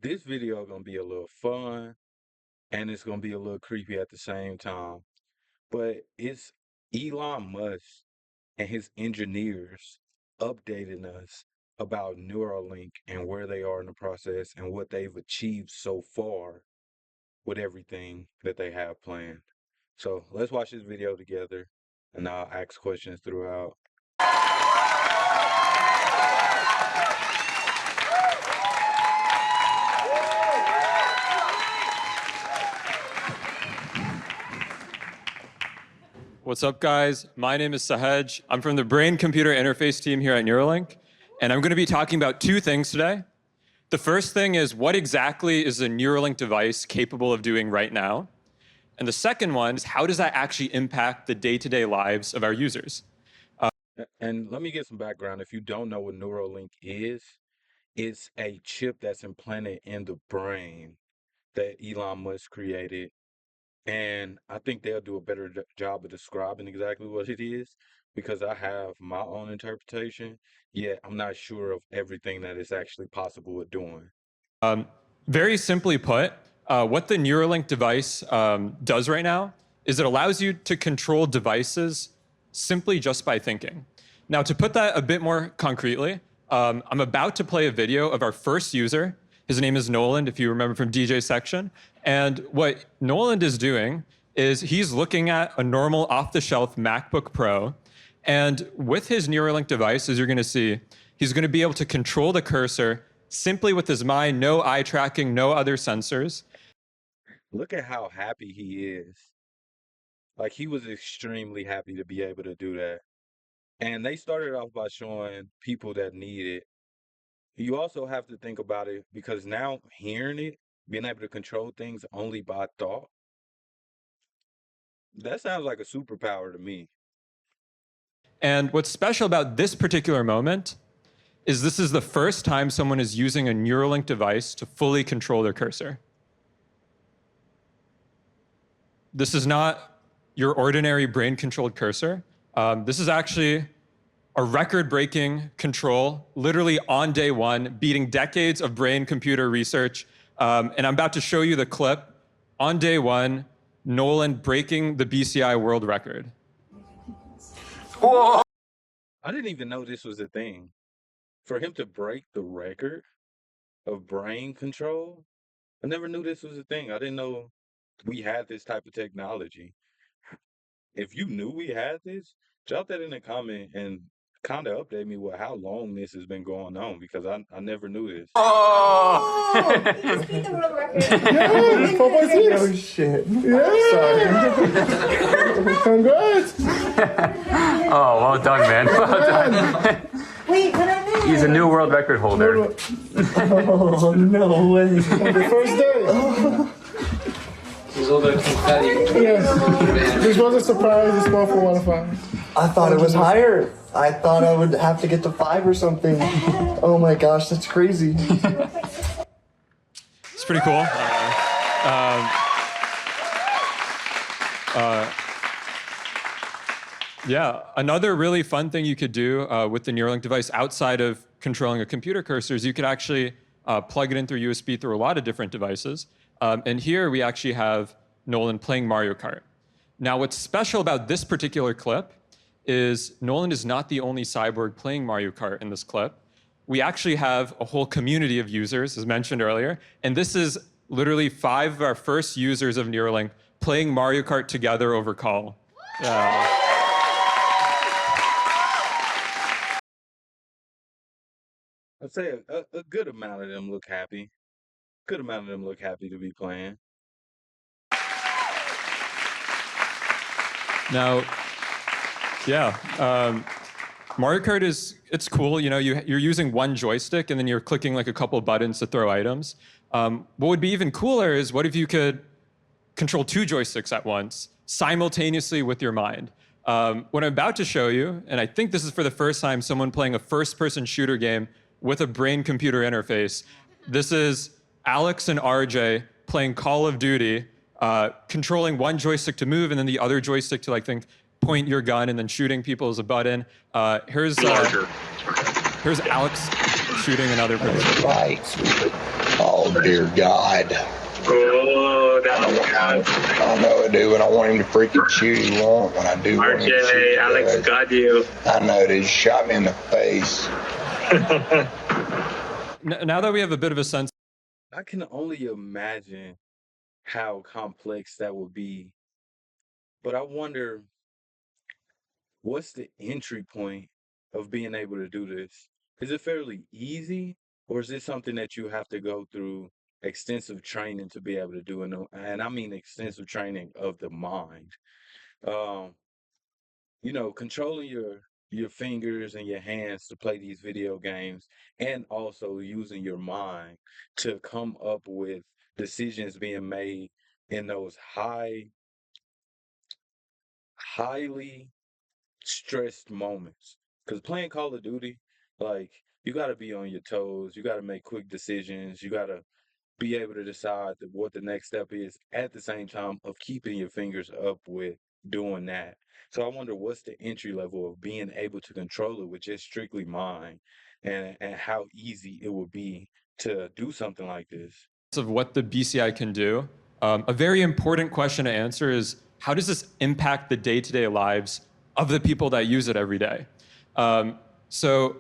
This video gonna be a little fun and it's gonna be a little creepy at the same time. But it's Elon Musk and his engineers updating us about Neuralink and where they are in the process and what they've achieved so far with everything that they have planned. So let's watch this video together and I'll ask questions throughout. What's up, guys? My name is Sahej. I'm from the Brain-Computer Interface team here at Neuralink, and I'm going to be talking about two things today. The first thing is, what exactly is a Neuralink device capable of doing right now? And the second one is, how does that actually impact the day-to-day lives of our users? And let me get some background. If you don't know what Neuralink is, it's a chip that's implanted in the brain that Elon Musk created. And I think they'll do a better job of describing exactly what it is because I have my own interpretation, yet I'm not sure of everything that is actually possible of doing. Very simply put, what the Neuralink device does right now is it allows you to control devices simply just by thinking. Now, to put that a bit more concretely, I'm about to play a video of our first user. His name is Nolan, if you remember from DJ Section. And what Nolan is doing is he's looking at a normal off-the-shelf MacBook Pro. And with his Neuralink device, as you're going to see, he's going to be able to control the cursor simply with his mind, no eye tracking, no other sensors. Look at how happy he is. Like, he was extremely happy to be able to do that. And they started off by showing people that need it. You also have to think about it because now hearing it, being able to control things only by thought, that sounds like a superpower to me. And what's special about this particular moment is this is the first time someone is using a Neuralink device to fully control their cursor. This is not your ordinary brain-controlled cursor. This is actually a record-breaking control, literally on day one, beating decades of brain-computer research. And I'm about to show you the clip on day one, Nolan breaking the BCI world record. Whoa! I didn't even know this was a thing. For him to break the record of brain control, I never knew this was a thing. I didn't know we had this type of technology. If you knew we had this, drop that in the comment and kind of update me with how long this has been going on because I never knew this. Oh! You just beat the world record. Yeah, 4.6. Oh shit. Yeah. Sorry. Congrats. Oh, well done, man. Well done. Wait, what I meant? He's a new world record holder. Oh, no way. The first day. There's all the confetti. Yes. This was a surprise. It's 1 for 1 of 5. I thought it was higher. I thought I would have to get to 5 or something. Oh my gosh, that's crazy. It's pretty cool. Yeah, another really fun thing you could do with the Neuralink device outside of controlling a computer cursor is you could actually plug it in through USB through a lot of different devices. And here we actually have Nolan playing Mario Kart. Now, what's special about this particular clip is Nolan is not the only cyborg playing Mario Kart in this clip. We actually have a whole community of users, as mentioned earlier, and this is literally 5 of our first users of Neuralink playing Mario Kart together over call. I'd say a good amount of them look happy. Good amount of them look happy to be playing. Now, yeah, Mario Kart it's cool. You know, you're using one joystick and then you're clicking like a couple buttons to throw items. What would be even cooler is what if you could control 2 joysticks at once, simultaneously with your mind. What I'm about to show you, and I think this is for the first time someone playing a first-person shooter game with a brain-computer interface. This is Alex and RJ playing Call of Duty, controlling one joystick to move and then the other joystick to, like, point your gun and then shooting people as a button. Here's Alex shooting another person. Right, stupid. Oh, Oh, dear God. Oh, that's God. I know I do, and I want him to freaking shoot. He won't when I do want him to shoot. RJ, Alex got you. I know, dude. He shot me in the face. Now that we have a bit of a sense, I can only imagine how complex that would be. But I wonder, what's the entry point of being able to do this? Is it fairly easy, or is this something that you have to go through extensive training to be able to do? And I mean extensive training of the mind. Um, controlling your fingers and your hands to play these video games, and also using your mind to come up with decisions being made in those highly stressed moments. Because playing Call of Duty, like, you got to be on your toes, you got to make quick decisions, you got to be able to decide what the next step is at the same time of keeping your fingers up with doing that. So I wonder, what's the entry level of being able to control it with just strictly mind, and how easy it would be to do something like this. of what the BCI can do, a very important question to answer is, how does this impact the day-to-day lives of the people that use it every day? So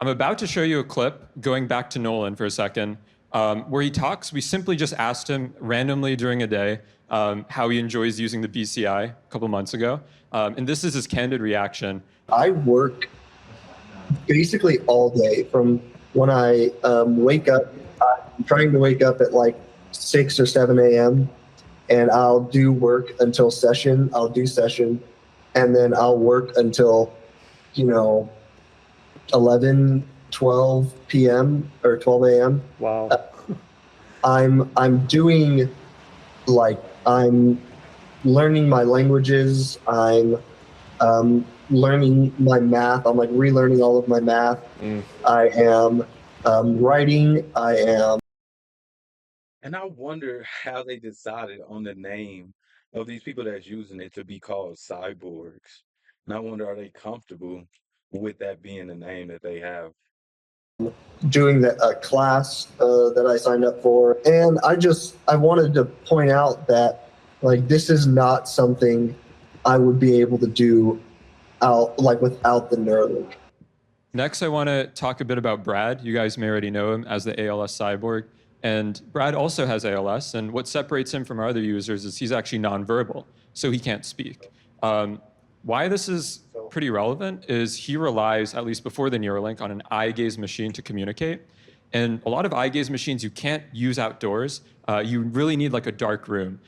I'm about to show you a clip, going back to Nolan for a second, where he talks. We simply just asked him randomly during a day how he enjoys using the BCI a couple months ago. And this is his candid reaction. I work basically all day from when I wake up. I'm trying to wake up at like 6 or 7 a.m. and I'll do work until session. I'll do session, and then I'll work until, 11, 12 p.m. or 12 a.m. Wow. I'm doing, like, I'm learning my languages. I'm learning my math. I'm like relearning all of my math. I am writing. I am. And I wonder how they decided on the name of these people that's using it to be called cyborgs. And I wonder, are they comfortable with that being the name that they have? Doing the class that I signed up for, and I wanted to point out that, like, this is not something I would be able to do without the Neuralink. Next, I want to talk a bit about Brad. You guys may already know him as the ALS cyborg. And Brad also has ALS, and what separates him from our other users is he's actually nonverbal, so he can't speak. Why this is pretty relevant is he relies, at least before the Neuralink, on an eye gaze machine to communicate. And a lot of eye gaze machines you can't use outdoors. You really need like a dark room.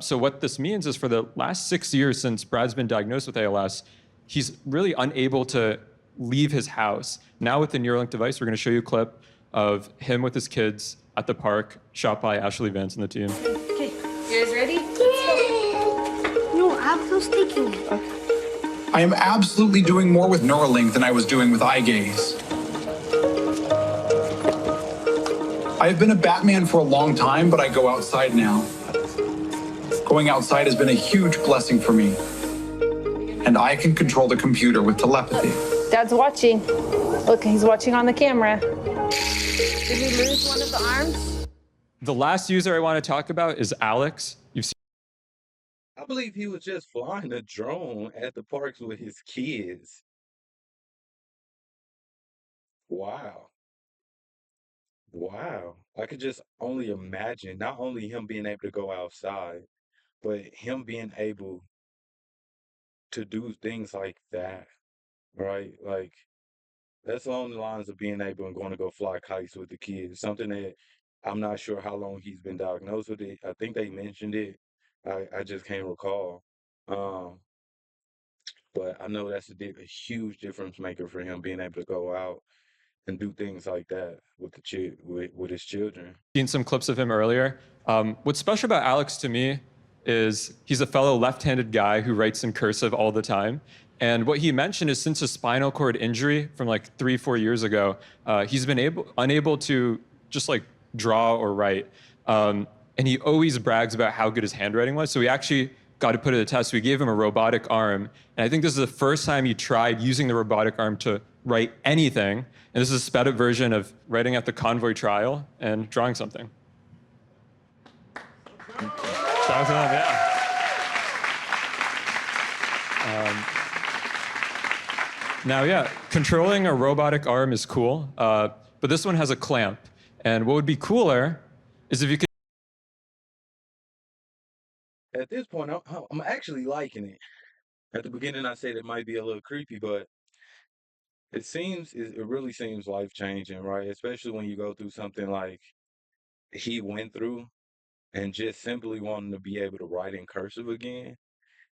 So what this means is, for the last 6 years since Brad's been diagnosed with ALS, he's really unable to leave his house. Now with the Neuralink device, we're going to show you a clip of him with his kids at the park, shot by Ashley Vance and the team. Okay, you guys ready? No, Abdul's taking it. Okay. I am absolutely doing more with Neuralink than I was doing with eye gaze. I have been a Batman for a long time, but I go outside now. Going outside has been a huge blessing for me. And I can control the computer with telepathy. Dad's watching. Look, he's watching on the camera. Did we lose one of the arms? The last user I want to talk about is Alex. You've seen. I believe he was just flying a drone at the parks with his kids. Wow. Wow. I could just only imagine not only him being able to go outside, but him being able to do things like that, right? Like, that's along the lines of being able and going to go fly kites with the kids. Something that I'm not sure how long he's been diagnosed with it. I think they mentioned it. I just can't recall. Um, but I know that's a huge difference maker for him, being able to go out and do things like that with with his children. Seen some clips of him earlier. What's special about Alex to me is he's a fellow left-handed guy who writes in cursive all the time. And what he mentioned is, since a spinal cord injury from like 3-4 years ago, he's been unable to just like draw or write. And he always brags about how good his handwriting was. So we actually got to put it to the test. We gave him a robotic arm. And I think this is the first time he tried using the robotic arm to write anything. And this is a sped up version of writing at the convoy trial and drawing something. Shout out to them, yeah. Now, yeah, controlling a robotic arm is cool, but this one has a clamp. And what would be cooler is if you could. At this point, I'm actually liking it. At the beginning, I said it might be a little creepy, but it really seems life changing, right? Especially when you go through something like he went through, and just simply wanting to be able to write in cursive again.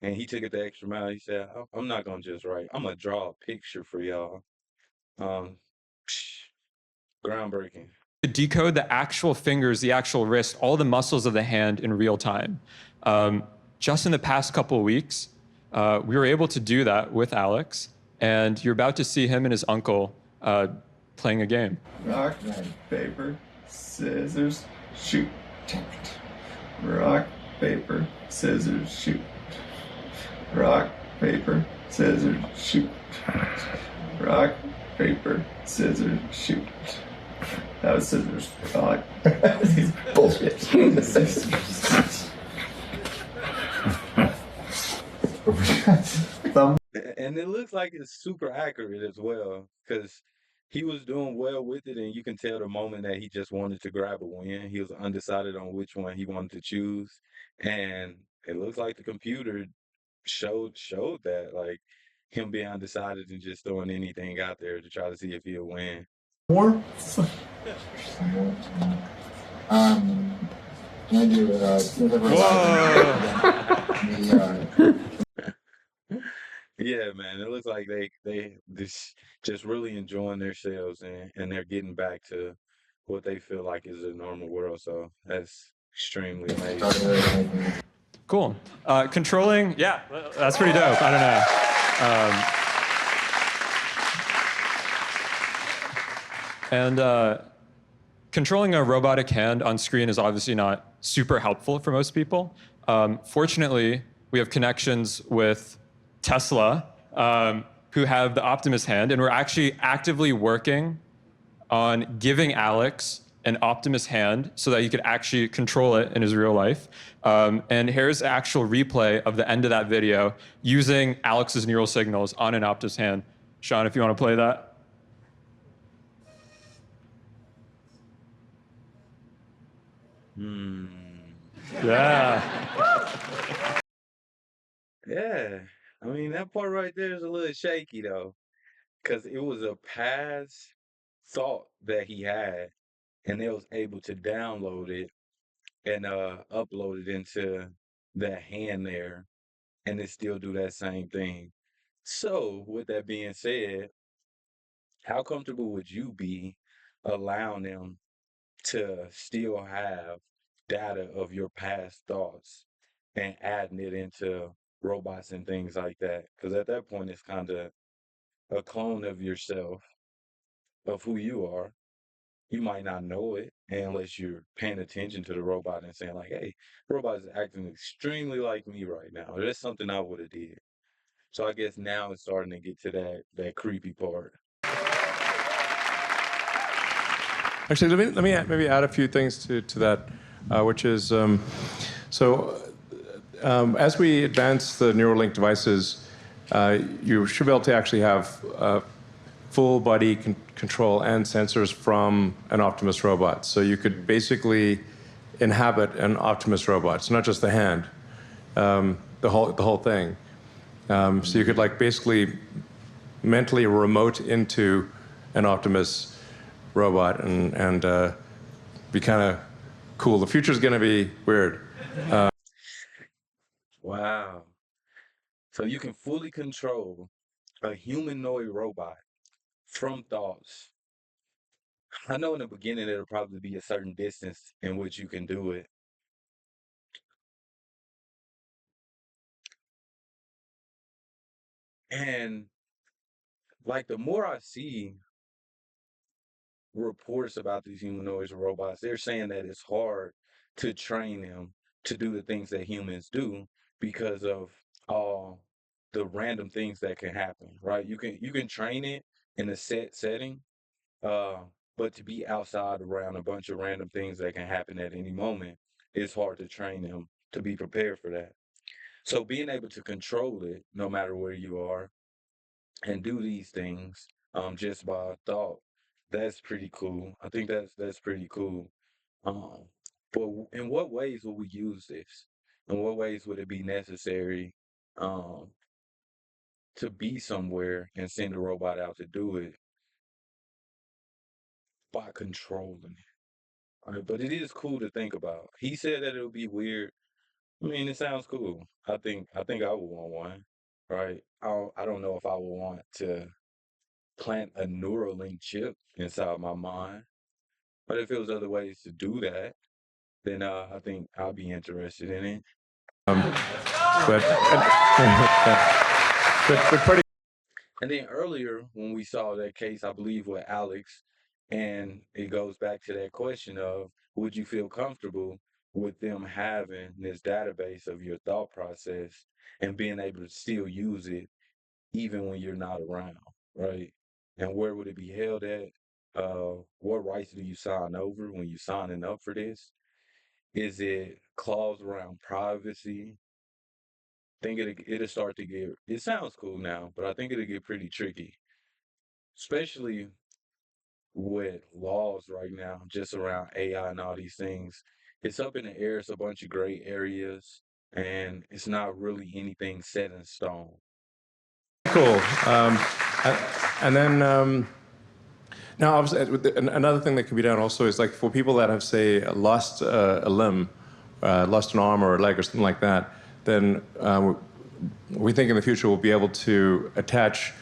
And he took it the extra mile. He said, I'm not gonna just write. I'm gonna draw a picture for y'all." Um, Groundbreaking. Decode the actual fingers, the actual wrist, all the muscles of the hand in real time. Just in the past couple of weeks, we were able to do that with Alex, and you're about to see him and his uncle playing a game. Rock, paper, scissors, shoot. Rock, paper, scissors, shoot. Rock, paper, scissors, shoot. Rock, paper, scissors, shoot. That was scissors. Rock. Bullshit. And it looks like it's super accurate as well, because he was doing well with it, and you can tell the moment that he just wanted to grab a win. He was undecided on which one he wanted to choose, and it looks like the computer showed that, like, him being undecided and just throwing anything out there to try to see if he'll win. More? Can I do Yeah, man, it looks like they just really enjoying themselves, and they're getting back to what they feel like is a normal world. So that's extremely amazing. Cool. Controlling, yeah, that's pretty dope. I don't know. Controlling a robotic hand on screen is obviously not super helpful for most people. Fortunately, we have connections with Tesla, who have the Optimus hand, and we're actually actively working on giving Alex an Optimus hand so that he could actually control it in his real life. And here's an actual replay of the end of that video using Alex's neural signals on an Optimus hand. Sean, if you want to play that. Yeah. Yeah, I mean, that part right there is a little shaky though, because it was a past thought that he had, and they was able to download it and upload it into that hand there, and it still do that same thing. So, with that being said, how comfortable would you be allowing them to still have data of your past thoughts and adding it into robots and things like that? Because at that point, it's kind of a clone of yourself, of who you are. You might not know it unless you're paying attention to the robot and saying, like, hey, the robot is acting extremely like me right now. That's something I would have did. So I guess now it's starting to get to that creepy part. Actually, let me maybe add a few things to that, which is as we advance the Neuralink devices, you should be able to actually have full body control and sensors from an Optimus robot. So you could basically inhabit an Optimus robot. It's not just the hand, the whole thing. So you could like basically mentally remote into an Optimus robot and be kind of cool. The future's going to be weird. Wow. So you can fully control a humanoid robot from thoughts. I know in the beginning it'll probably be a certain distance in which you can do it. And like the more I see reports about these humanoid robots, they're saying that it's hard to train them to do the things that humans do because of all the random things that can happen, right? You can train it in a set setting, uh, but to be outside around a bunch of random things that can happen at any moment, it's hard to train them to be prepared for that. So being able to control it, no matter where you are, and do these things just by thought, that's pretty cool. I think that's pretty cool. Um, but in what ways will we use this? In what ways would it be necessary um, to be somewhere and send a robot out to do it by controlling it? Right? But it is cool to think about. He said that it would be weird. I mean, it sounds cool. I think I would want one. Right? I don't know if I would want to plant a Neuralink chip inside my mind. But if it was other ways to do that, then I think I'll be interested in it. But, but pretty. And then earlier, when we saw that case, I believe with Alex, and it goes back to that question of would you feel comfortable with them having this database of your thought process and being able to still use it even when you're not around, right? And where would it be held at? What rights do you sign over when you're signing up for this? Is it clause around privacy? Think it'll start to get. It sounds cool now, but I think it'll get pretty tricky, especially with laws right now, just around AI and all these things. It's up in the air. It's a bunch of gray areas, and it's not really anything set in stone. Cool. And then now, obviously, another thing that can be done also is like for people that have, say, lost a limb, lost an arm or a leg or something like that, then we think in the future we'll be able to attach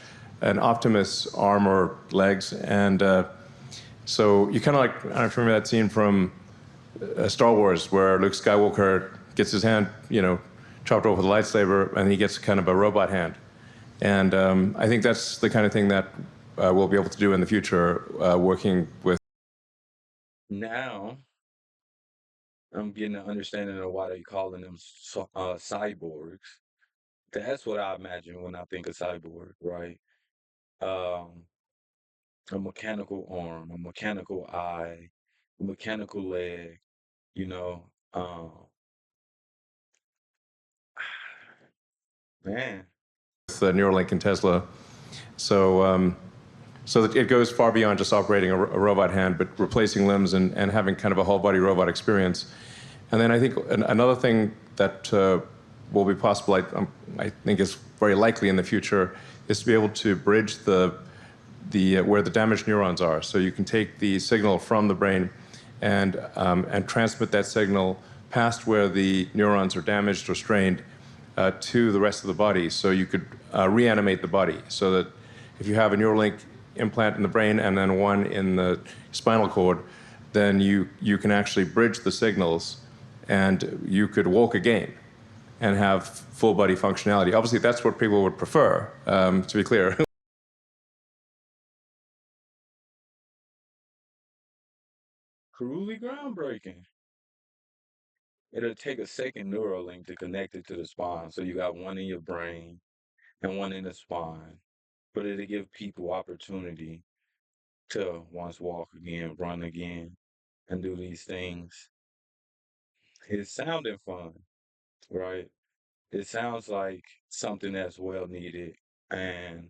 an Optimus arm or legs. And so you kind of like, I don't know if you remember that scene from Star Wars where Luke Skywalker gets his hand, chopped off with a lightsaber, and he gets kind of a robot hand. And I think that's the kind of thing that we'll be able to do in the future, working with. Now, I'm getting an understanding of why they calling them cyborgs. That's what I imagine when I think of cyborg, right? Um, a mechanical arm, a mechanical eye, a mechanical leg, you know. Man. With Neuralink and Tesla. So, so that it goes far beyond just operating a robot hand, but replacing limbs and having kind of a whole body robot experience. And then I think another thing that will be possible, I think is very likely in the future, is to be able to bridge the where the damaged neurons are. So you can take the signal from the brain and transmit that signal past where the neurons are damaged or strained to the rest of the body. So you could reanimate the body so that if you have a Neuralink implant in the brain and then one in the spinal cord, then you can actually bridge the signals and you could walk again and have full body functionality. Obviously, that's what people would prefer, to be clear. Truly groundbreaking. It'll take a second Neuralink to connect it to the spine. So you got one in your brain and one in the spine. But it'll give people opportunity to once walk again, run again, and do these things. It's sounding fun, right? It sounds like something that's well needed and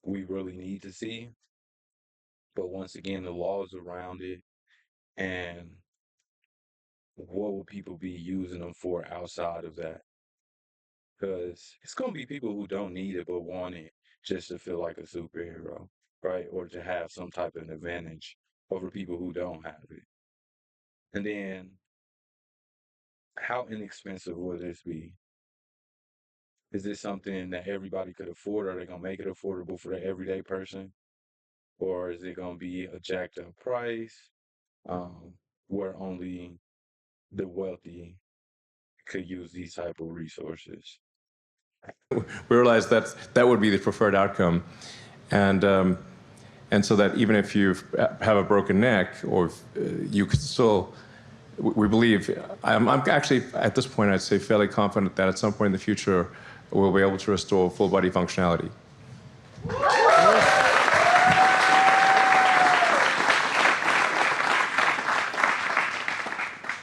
we really need to see. But once again, the laws around it and what will people be using them for outside of that? Because it's going to be people who don't need it but want it just to feel like a superhero, right? Or to have some type of advantage over people who don't have it. And then, how inexpensive will this be? Is this something that everybody could afford? Are they going to make it affordable for the everyday person? Or is it going to be a jacked up price where only the wealthy could use these type of resources? We realized that that would be the preferred outcome. And so that even if you have a broken neck, or you could still, we believe, I'm actually, at this point, I'd say fairly confident that at some point in the future, we'll be able to restore full body functionality.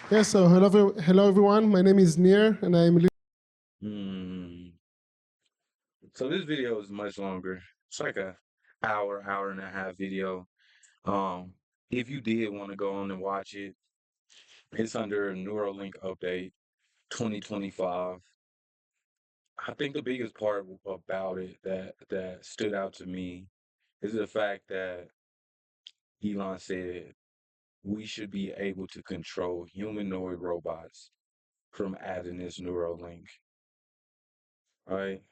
Yeah, so hello everyone. My name is Nir, and I'm. Hmm. So this video is much longer. It's like a hour and a half video. Um, if you did want to go on and watch it, it's under Neuralink update 2025. I think the biggest part about it that stood out to me is the fact that Elon said we should be able to control humanoid robots from adding this Neuralink, right?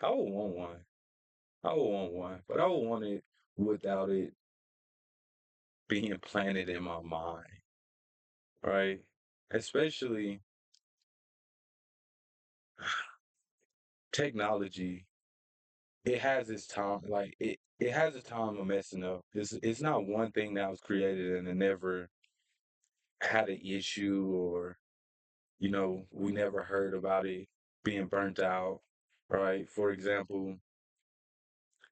I would want one. I would want one, but I would want it without it being planted in my mind, right? Especially technology, it has its time, like it has its time of messing up. It's not one thing that was created and it never had an issue or we never heard about it being burnt out, right? For example,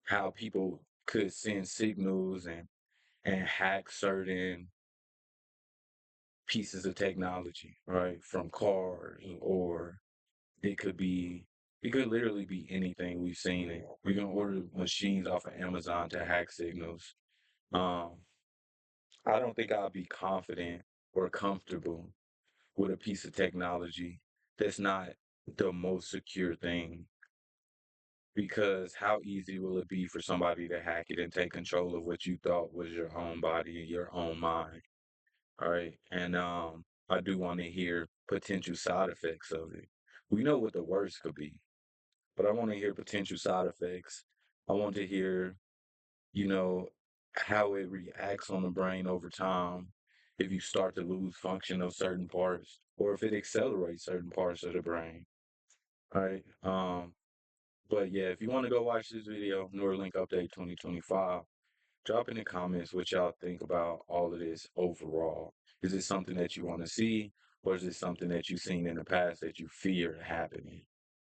how people could send signals and hack certain pieces of technology, right? From cars or it could be it could literally be anything. We've seen it. We can order machines off of Amazon to hack signals. Um, I don't think I'll be confident or comfortable with a piece of technology that's not the most secure thing. Because how easy will it be for somebody to hack it and take control of what you thought was your own body and your own mind? All right. And I do want to hear potential side effects of it. We know what the worst could be, but I want to hear potential side effects. I want to hear, you know, how it reacts on the brain over time if you start to lose function of certain parts or if it accelerates certain parts of the brain. Right. But yeah, if you want to go watch this video, Neuralink Update 2025, drop in the comments what y'all think about all of this overall. Is it something that you want to see, or is it something that you've seen in the past that you fear happening?